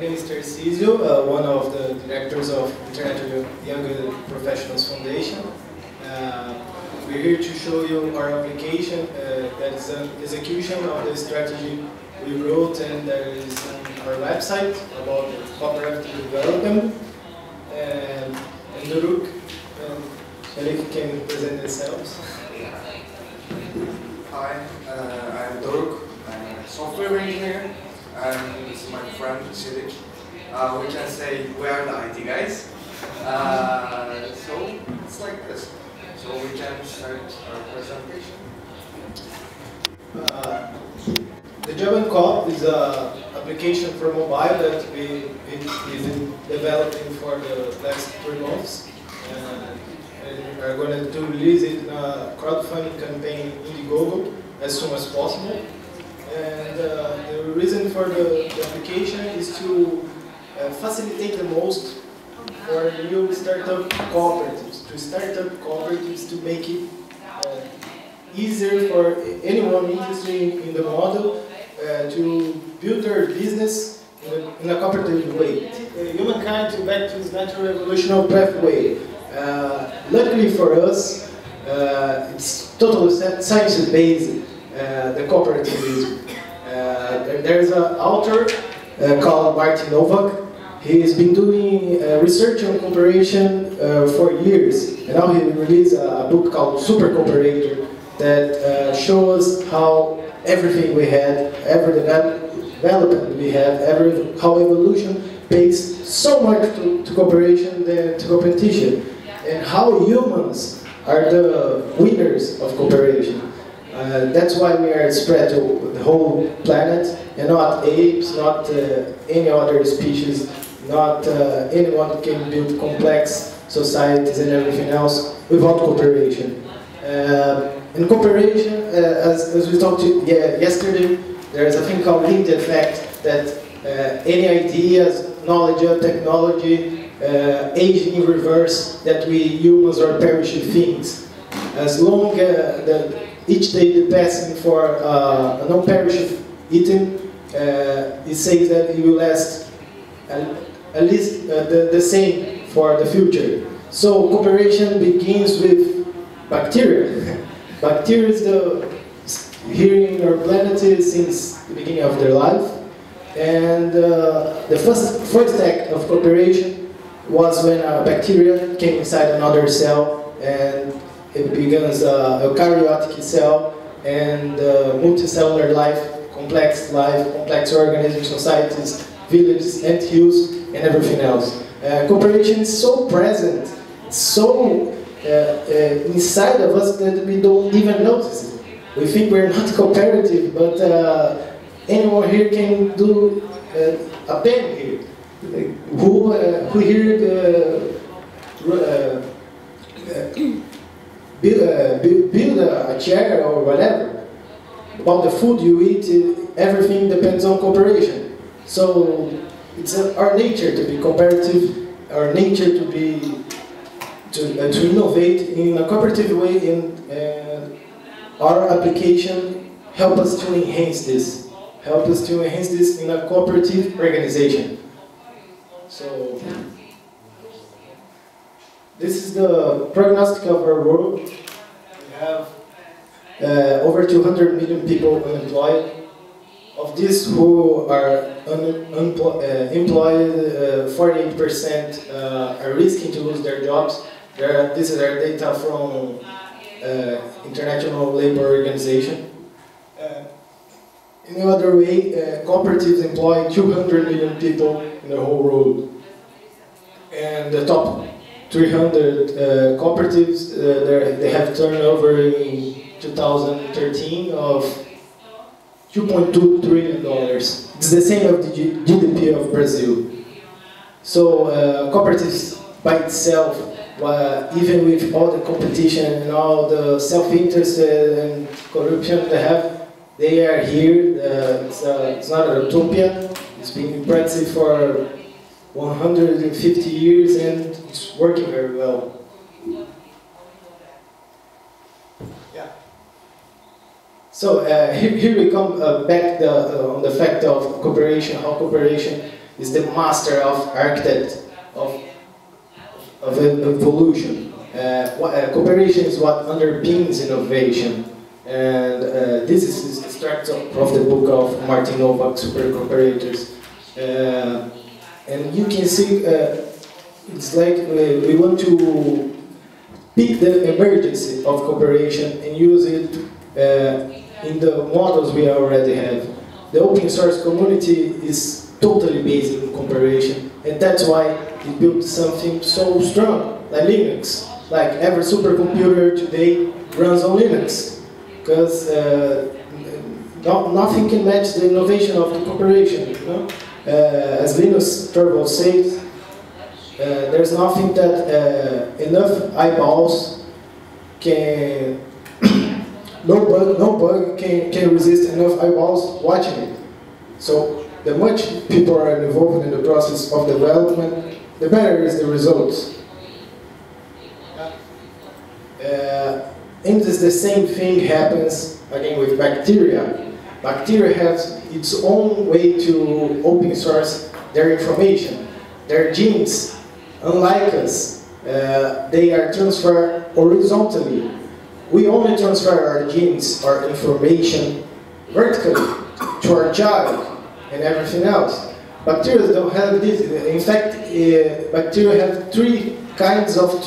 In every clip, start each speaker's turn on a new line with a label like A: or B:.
A: name is Tarcisio, one of the directors of International Young Professionals Foundation. We're here to show you our application that is an execution of the strategy we wrote and that is on our website about cooperative development. And Doruk and Celik can present themselves.
B: Hi, I'm Doruk. I'm a software engineer, and this is my friend Celik. We can say we are the IT guys. So it's like this. So we can start our presentation.
A: The German Coop is an application for mobile that we've been developing for the last 3 months. And we're going to release it in a crowdfunding campaign in Indiegogo as soon as possible. And the reason for the application is to facilitate the most for new startup cooperatives, to make it easier for anyone interested in the model to build their business in a cooperative way. Humankind to back to its natural evolutionary pathway. Luckily for us, it's totally science-based, the cooperativism. There's an author called Martin Novak. He's been doing research on cooperation for years, and now he released a book called Super Cooperator that shows how everything we had, every development we have, how evolution pays so much to cooperation than to competition, and how humans are the winners of cooperation. That's why we are spread to the whole planet, and not apes, not any other species, not anyone can build complex societies and everything else without cooperation. In cooperation, as we talked yesterday, there is a thing called link effect, that any ideas, knowledge, technology, age in reverse, that we humans are perishing things. As long as each day the passing for a non-perishing item, it says that it will last at least the same for the future. So cooperation begins with bacteria. Bacteria is here in our planet since the beginning of their life, and the first act of cooperation was when a bacteria came inside another cell, and it begins a eukaryotic cell and multicellular life, complex organisms, societies, villages, ant hills, and everything else. Cooperation is so present, so inside of us that we don't even notice it. We think we're not cooperative, but anyone here can do a pen here. Who here build a chair or whatever. About the food you eat, everything depends on cooperation. So it's our nature to be cooperative, our nature to innovate in a cooperative way, and our application help us to enhance this. In a cooperative organization. So this is the prognostic of our world. We have over 200 million people unemployed. Of these who are employed, 48% are risking to lose their jobs. This is our data from International Labor Organization. In another way, cooperatives employ 200 million people in the whole world. And the top 300 cooperatives, they have turnover in 2013 of $2.2 trillion. It's the same of the GDP of Brazil. So cooperatives by itself, even with all the competition and all the self-interest and corruption they are here. It's not a utopia. It's been in practice for 150 years and it's working very well. Yeah. So here we come back on the fact of cooperation, how cooperation is the master of architect of evolution. Cooperation is what underpins innovation. And this is the structure of the book of Martin Novak, Super Cooperators. And you can see, it's like we want to pick the emergency of cooperation and use it in the models we already have. The open source community is totally based on cooperation, and that's why it built something so strong, like Linux. Like every supercomputer today runs on Linux, because nothing can match the innovation of the cooperation. You know? As Linus Torvalds says, there's nothing that enough eyeballs can, no bug can resist enough eyeballs watching it. So the much people are involved in the process of development, the better is the results. And the same thing happens again with bacteria. Bacteria has its own way to open source their information. Their genes, unlike us, they are transferred horizontally. We only transfer our genes, our information, vertically to our child and everything else. Bacteria don't have this. In fact, bacteria have three kinds of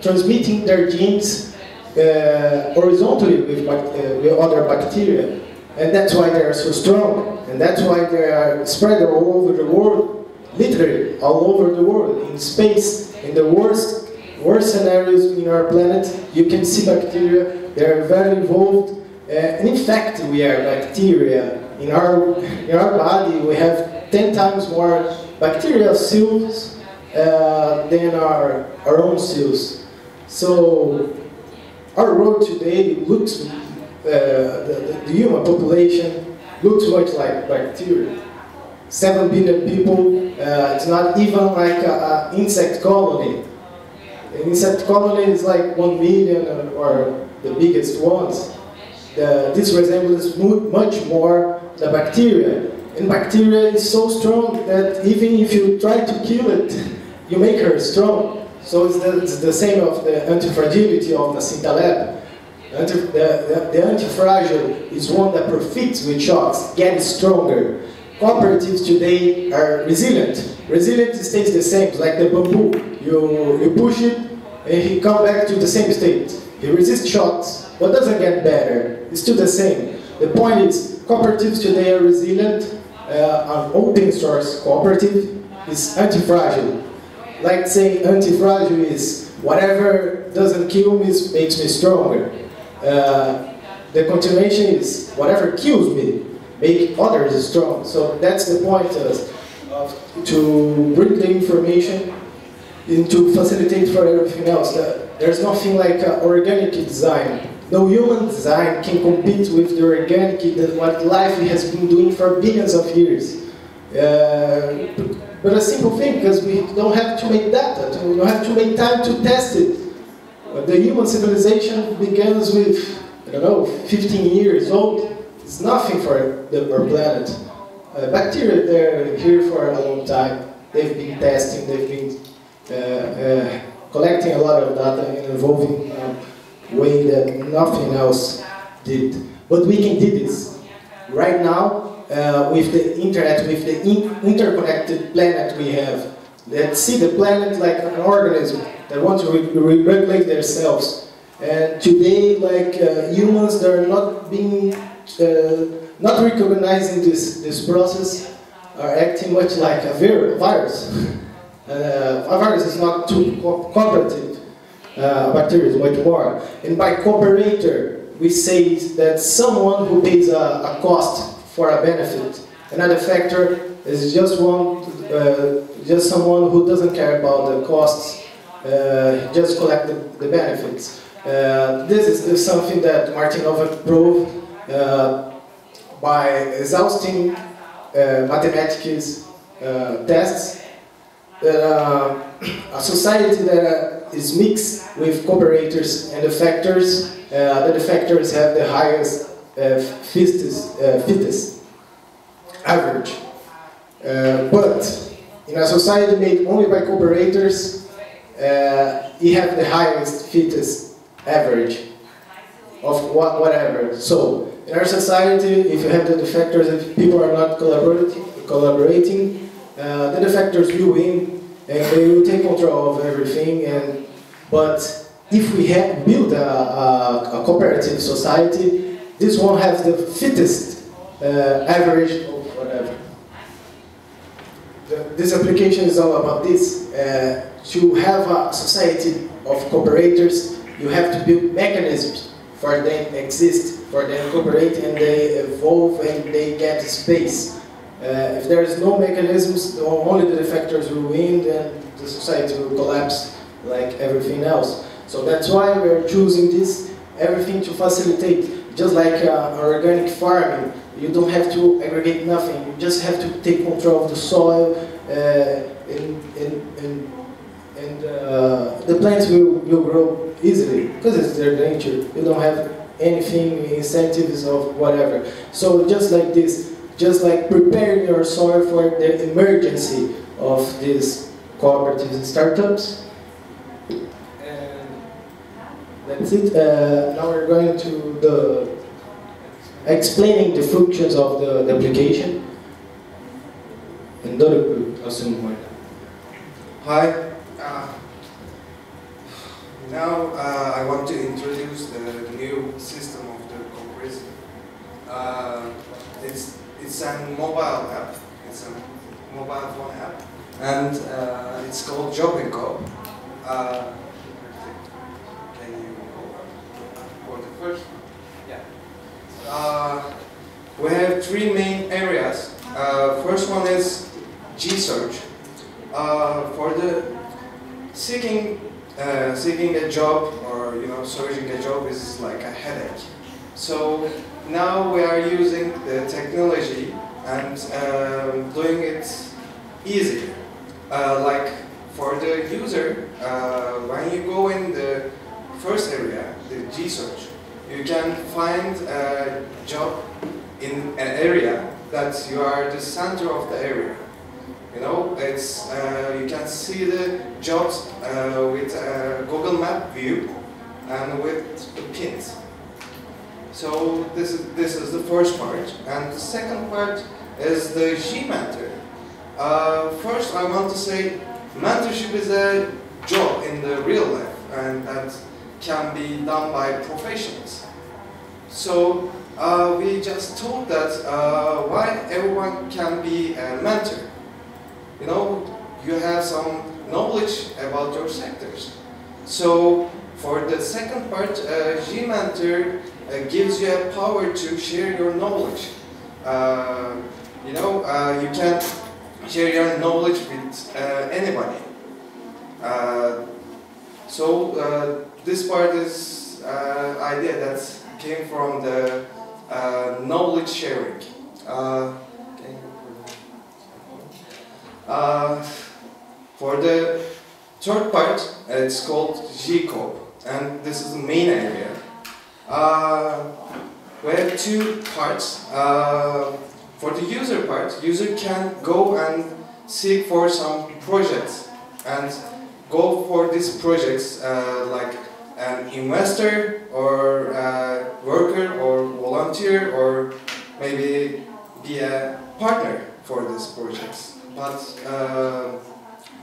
A: transmitting their genes horizontally with other bacteria. And that's why they are so strong. And that's why they are spread all over the world, literally all over the world, in space, in the worst scenarios in our planet. You can see bacteria, they are very involved. And in fact, we are bacteria. In our body, we have 10 times more bacterial cells than our own cells. So our world today looks, the human population looks much like bacteria. 7 billion people, it's not even like an insect colony. An insect colony is like 1 million or the biggest ones. This resembles much more the bacteria. And bacteria is so strong that even if you try to kill it, you make her strong. So it's the same of the antifragility of the Cintalab. The antifragile is one that profits with shocks, gets stronger. Cooperatives today are resilient. Resilient stays the same, like the bamboo. You push it and he comes back to the same state. He resists shocks, but doesn't get better. It's still the same. The point is, cooperatives today are resilient. An open source cooperative is anti-fragile. Like saying anti-fragile is whatever doesn't kill me makes me stronger. The continuation is whatever kills me make others strong. So that's the point to bring the information and to facilitate for everything else. There's nothing like organic design. No human design can compete with the organic, what life has been doing for billions of years. But a simple thing, because we don't have to make data, we don't have to make time to test it. The human civilization begins with, I don't know, 15 years old. It's nothing for our planet. Bacteria, they're here for a long time. They've been testing, they've been collecting a lot of data and evolving in a way that nothing else did. But we can do this. Right now, with the internet, with the interconnected planet we have, let's see the planet like an organism that wants to regulate themselves. And today, like humans, they're not being, not recognizing this process, are acting much like a virus. A virus is not too cooperative. Bacteria is much more. And by cooperator, we say that someone who pays a cost for a benefit. Another factor is just someone who doesn't care about the costs, just collect the benefits. This is something that Martin Novak proved by exhausting mathematics tests. That a society that is mixed with cooperators and defectors, the defectors have the highest fittest average. But in a society made only by cooperators, you have the highest, fittest average of whatever. So, in our society, if you have the defectors, if people are not collaborating, the defectors will win and they will take control of everything. But if we have built a cooperative society, this won't have the fittest average of whatever. This application is all about this. To have a society of cooperators, you have to build mechanisms for them to exist, for them to cooperate and they evolve and they get space. If there is no mechanisms, only the defectors will win and the society will collapse like everything else. So that's why we're choosing this, everything to facilitate. Just like organic farming, you don't have to aggregate nothing, you just have to take control of the soil and the plants will grow easily because it's their nature. You don't have anything, incentives of whatever. So just like this, just like preparing your soil for the emergency of these cooperatives and startups. And that's it. Now we're going to explaining the functions of the application. And Doruk will assume more.
B: Hi. Now I want to introduce the new system of the cooperation. It's a mobile app. It's a mobile phone app, and it's called Job & Coop. Can you go for the first one? Yeah. We have three main areas. First one is G-Search. For the seeking a job or searching a job is like a headache. So now we are using the technology and doing it easier. Like for the user, when you go in the first area, the G-Search, you can find a job in an area that you are the center of the area. It's you can see the jobs with Google Map view and with the pins. So this is the first part, and the second part is the G-Mentor. First, I want to say mentorship is a job in the real life, and that can be done by professionals. So we just told that why everyone can be a mentor. You have some knowledge about your sectors. So for the second part, G-Mentor gives you a power to share your knowledge. You can share your knowledge with anybody. This part is idea that came from the knowledge sharing. For the third part, it's called G-Coop, and this is the main area. We have two parts. For the user part, user can go and seek for some projects and go for these projects like an investor or a worker or volunteer or maybe be a partner for these projects. But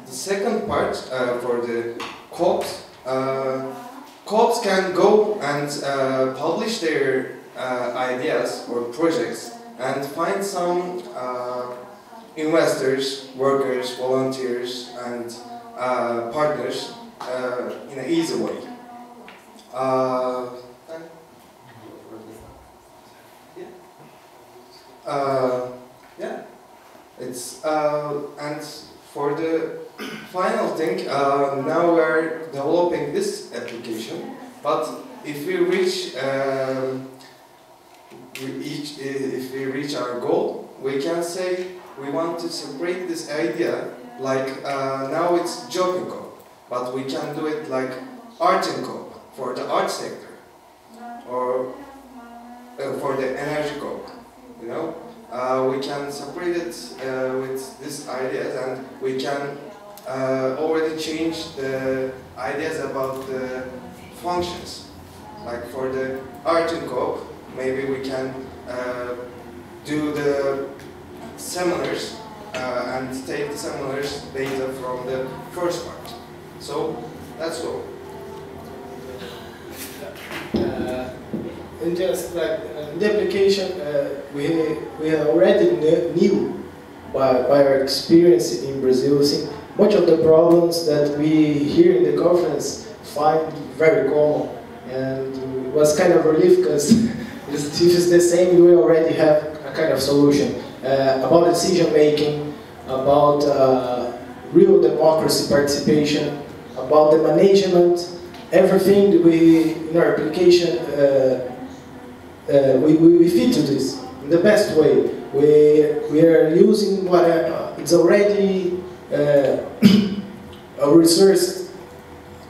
B: the second part for the co-ops, co-ops can go and publish their ideas or projects and find some investors, workers, volunteers, and partners in an easy way. Yeah. It's and for the final thing, now we're developing this application. But if we reach if we reach our goal, we can say we want to separate this idea like now it's job and coop, but we can do it like art and coop for the art sector or for the energy coop, we can separate it with these ideas, and we can already change the ideas about the functions. Like for the art in coop, maybe we can do the seminars and take the seminars data from the first part. So that's all.
A: And just like the application, we already knew by our experience in Brazil, see, much of the problems that we here in the conference find very common, and it was kind of relief because if it's the same, we already have a kind of solution about decision making, about real democracy participation, about the management, everything we in our application we fit to this in the best way. We are using what it's already a resource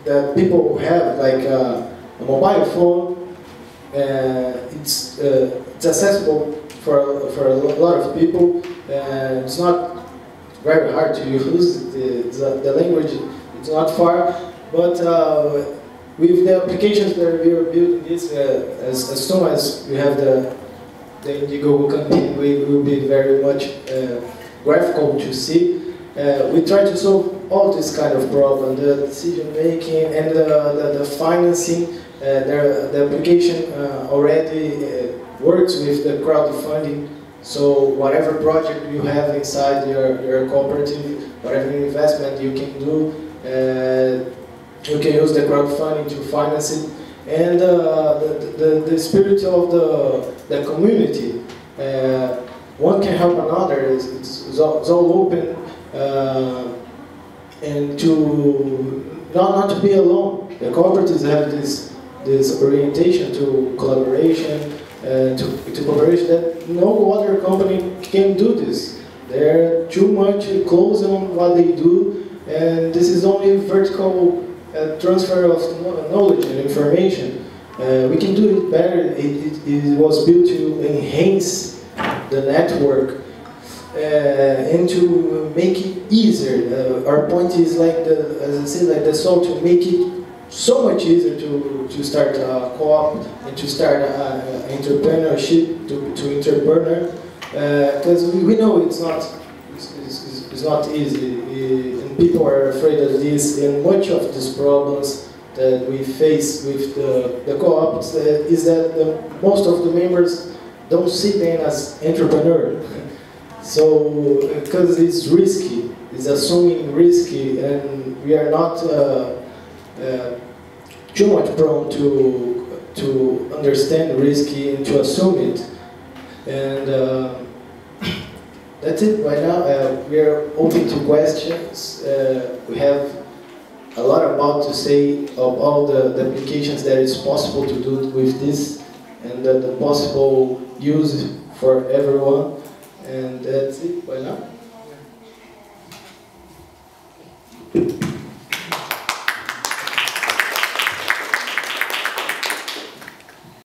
A: that people have, like a mobile phone. It's accessible for a lot of people. It's not very hard to use. The language it's not far, but with the applications that we are building this, as soon as we have the Indiegogo campaign, we will be very much graphical to see. We try to solve all this kind of problem, the decision making and the financing. The application already works with the crowdfunding, so whatever project you have inside your cooperative, whatever investment you can do, you can use the crowdfunding to finance it. And the spirit of the community, one can help another, it's all open, and to not to be alone. The cooperatives have this orientation to collaboration, to cooperation that no other company can do this. They're too much close on what they do, and this is only vertical transfer of knowledge and information. We can do it better. It was built to enhance the network and to make it easier. Our point is, like as I said, like the soul, to make it so much easier to start a co-op and to start entrepreneurship, to entrepreneur, because we know it's not easy, and people are afraid of this. And much of these problems that we face with the co-ops is that most of the members don't see them as entrepreneur. So because it's risky, it's assuming risky, and we are not too much prone to understand risky and to assume it. And that's it right now. We are open to questions. We have a lot about to say of all the applications that it's possible to do with this, and the possible use for everyone. And that's it right now.